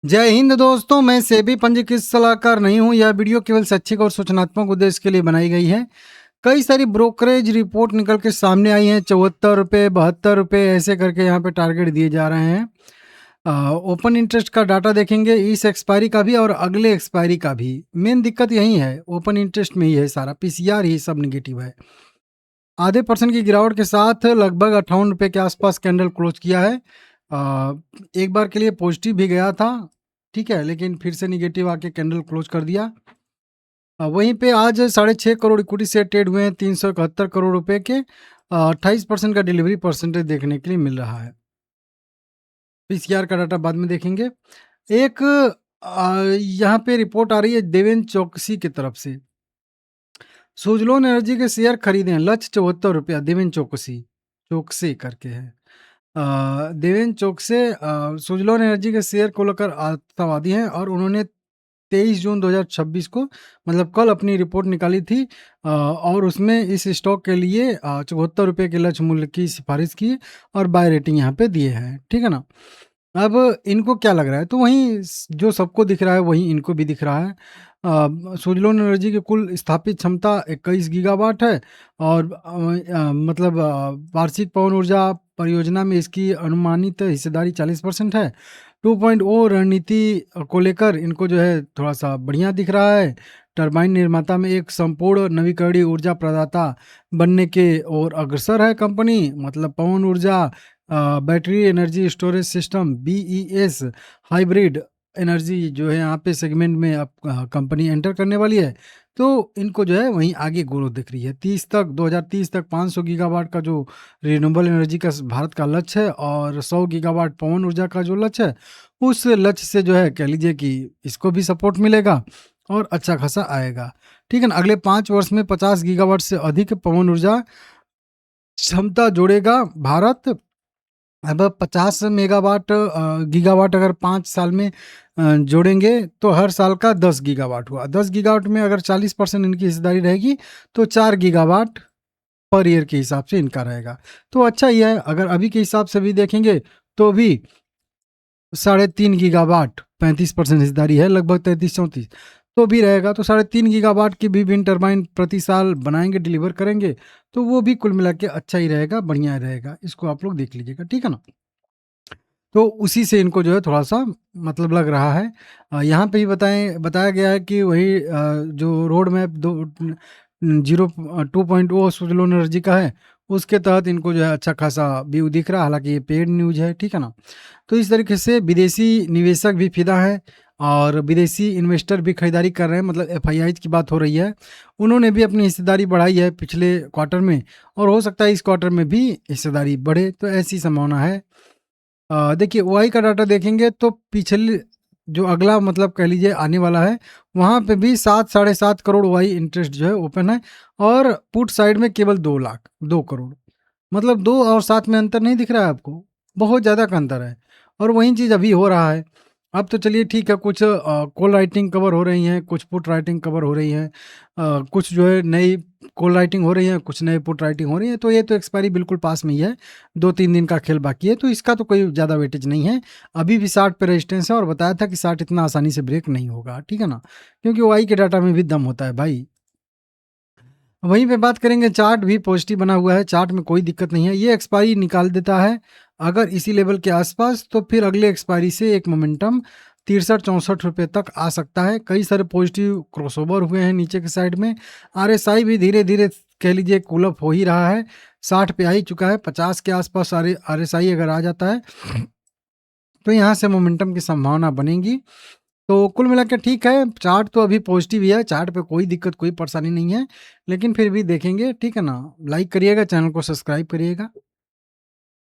जय हिंद दोस्तों, मैं सेबी पंजीकृत सलाहकार नहीं हूं। यह वीडियो केवल शैक्षिक और सूचनात्मक उद्देश्य के लिए बनाई गई है। कई सारी ब्रोकरेज रिपोर्ट निकल के सामने आई हैं। 74 रुपये, 72 रुपये ऐसे करके यहाँ पे टारगेट दिए जा रहे हैं। ओपन इंटरेस्ट का डाटा देखेंगे, इस एक्सपायरी का भी और अगले एक्सपायरी का भी। मेन दिक्कत यही है, ओपन इंटरेस्ट में ही है सारा, पीसीआर ही सब निगेटिव है। आधे % की गिरावट के साथ लगभग 58 रुपये के आसपास कैंडल क्लोज किया है। एक बार के लिए पॉजिटिव भी गया था, ठीक है, लेकिन फिर से निगेटिव आके कैंडल क्लोज कर दिया। वहीं पे आज 6.5 करोड़ इक्विटी शेयर ट्रेड हुए हैं 371 करोड़ रुपए के। 28% का डिलीवरी परसेंटेज देखने के लिए मिल रहा है। पीसीआर का डाटा बाद में देखेंगे। एक यहाँ पे रिपोर्ट आ रही है देवेंद्र चौकसी की तरफ से। सुजलोन एनर्जी के शेयर खरीदें, लक्ष्य 74 रुपया। देवेंद्र चौकसे करके है। देवेंद्र चौकसे सुजलोन एनर्जी के शेयर को लेकर आशावादी हैं और उन्होंने 23 जून 2026 को मतलब कल अपनी रिपोर्ट निकाली थी और उसमें इस स्टॉक के लिए 74 रुपये के लक्ष्य मूल्य की सिफारिश की और बाय रेटिंग यहाँ पे दिए हैं, ठीक है ना। अब इनको क्या लग रहा है, तो वहीं जो सबको दिख रहा है वहीं इनको भी दिख रहा है। सुजलोन एनर्जी की कुल स्थापित क्षमता 21 गीगावाट है और मतलब वार्षिक पवन ऊर्जा परियोजना में इसकी अनुमानित हिस्सेदारी 40% है। 2.0 रणनीति को लेकर इनको जो है थोड़ा सा बढ़िया दिख रहा है। टरबाइन निर्माता में एक संपूर्ण नवीकरणीय ऊर्जा प्रदाता बनने के ओर अग्रसर है कंपनी। मतलब पवन ऊर्जा, battery energy storage system, BeES, hybrid energy जो है यहाँ पे सेगमेंट में अब कंपनी एंटर करने वाली है। तो इनको जो है वहीं आगे ग्रोथ दिख रही है। 2030 तक 500 गीगावाट का जो रिन्यूएबल एनर्जी का भारत का लक्ष्य है और 100 गीगावाट पवन ऊर्जा का जो लक्ष्य है, उस लक्ष्य से जो है कह लीजिए कि इसको भी सपोर्ट मिलेगा और अच्छा खासा आएगा, ठीक है ना। अगले 5 वर्ष में 50 गीगावाट से अधिक पवन ऊर्जा क्षमता जोड़ेगा भारत। अब 50 मेगावाट गीगावाट अगर 5 साल में जोड़ेंगे तो हर साल का 10 गीगावाट हुआ। 10 गीगावाट में अगर 40% इनकी हिस्सेदारी रहेगी तो 4 गीगावाट पर ईयर के हिसाब से इनका रहेगा। तो अच्छा ही है। अगर अभी के हिसाब से भी देखेंगे तो भी 3.5 गीगावाट 35% हिस्सेदारी है, लगभग 33-34 तो भी रहेगा। तो 3.5 गीगावाट की भी विंड टर्बाइन प्रति साल बनाएंगे, डिलीवर करेंगे, तो वो भी कुल मिला के अच्छा ही रहेगा, बढ़िया रहेगा। इसको आप लोग देख लीजिएगा, ठीक है ना। तो उसी से इनको जो है थोड़ा सा मतलब लग रहा है। यहाँ पे ही बताया गया है कि वही जो रोड मैप 2.0 सुजलोन एनर्जी का है, उसके तहत इनको जो है अच्छा खासा व्यू दिख रहा है। हालांकि ये पेड न्यूज है, ठीक है ना। तो इस तरीके से विदेशी निवेशक भी फिदा है और विदेशी इन्वेस्टर भी खरीदारी कर रहे हैं। मतलब एफआईआई की बात हो रही है, उन्होंने भी अपनी हिस्सेदारी बढ़ाई है पिछले क्वार्टर में और हो सकता है इस क्वार्टर में भी हिस्सेदारी बढ़े, तो ऐसी संभावना है। देखिए ओआई का डाटा देखेंगे तो पिछले जो अगला मतलब कह लीजिए आने वाला है, वहाँ पे भी 7-7.5 करोड़ ओआई इंटरेस्ट जो है ओपन है और पुट साइड में केवल 2 करोड़। मतलब 2 और 7 में अंतर नहीं दिख रहा है आपको, बहुत ज़्यादा का अंतर है और वही चीज़ अभी हो रहा है। अब तो चलिए ठीक है, कुछ कॉल राइटिंग कवर हो रही हैं, कुछ पुट राइटिंग कवर हो रही हैं, कुछ जो है नई कॉल राइटिंग हो रही है, कुछ नए पुट राइटिंग हो रही है। तो ये तो एक्सपायरी बिल्कुल पास में ही है, 2-3 दिन का खेल बाकी है, तो इसका तो कोई ज़्यादा वेटेज नहीं है। अभी भी 60 पे रेजिस्टेंस है और बताया था कि 60 इतना आसानी से ब्रेक नहीं होगा, ठीक है ना, क्योंकि ओआई के डाटा में भी दम होता है भाई। वहीं पे बात करेंगे, चार्ट भी पॉजिटिव बना हुआ है, चार्ट में कोई दिक्कत नहीं है। ये एक्सपायरी निकाल देता है अगर इसी लेवल के आसपास, तो फिर अगले एक्सपायरी से एक मोमेंटम 63-64 रुपये तक आ सकता है। कई सारे पॉजिटिव क्रॉसओवर हुए हैं नीचे के साइड में। आरएसआई भी धीरे धीरे कह लीजिए कूलअप हो ही रहा है, 60 पे आ ही चुका है। 50 के आसपास आरएसआई अगर आ जाता है तो यहाँ से मोमेंटम की संभावना बनेगी। तो कुल मिला के ठीक है, चार्ट तो अभी पॉजिटिव ही है, चार्ट पे कोई दिक्कत कोई परेशानी नहीं है, लेकिन फिर भी देखेंगे, ठीक है ना। लाइक करिएगा, चैनल को सब्सक्राइब करिएगा।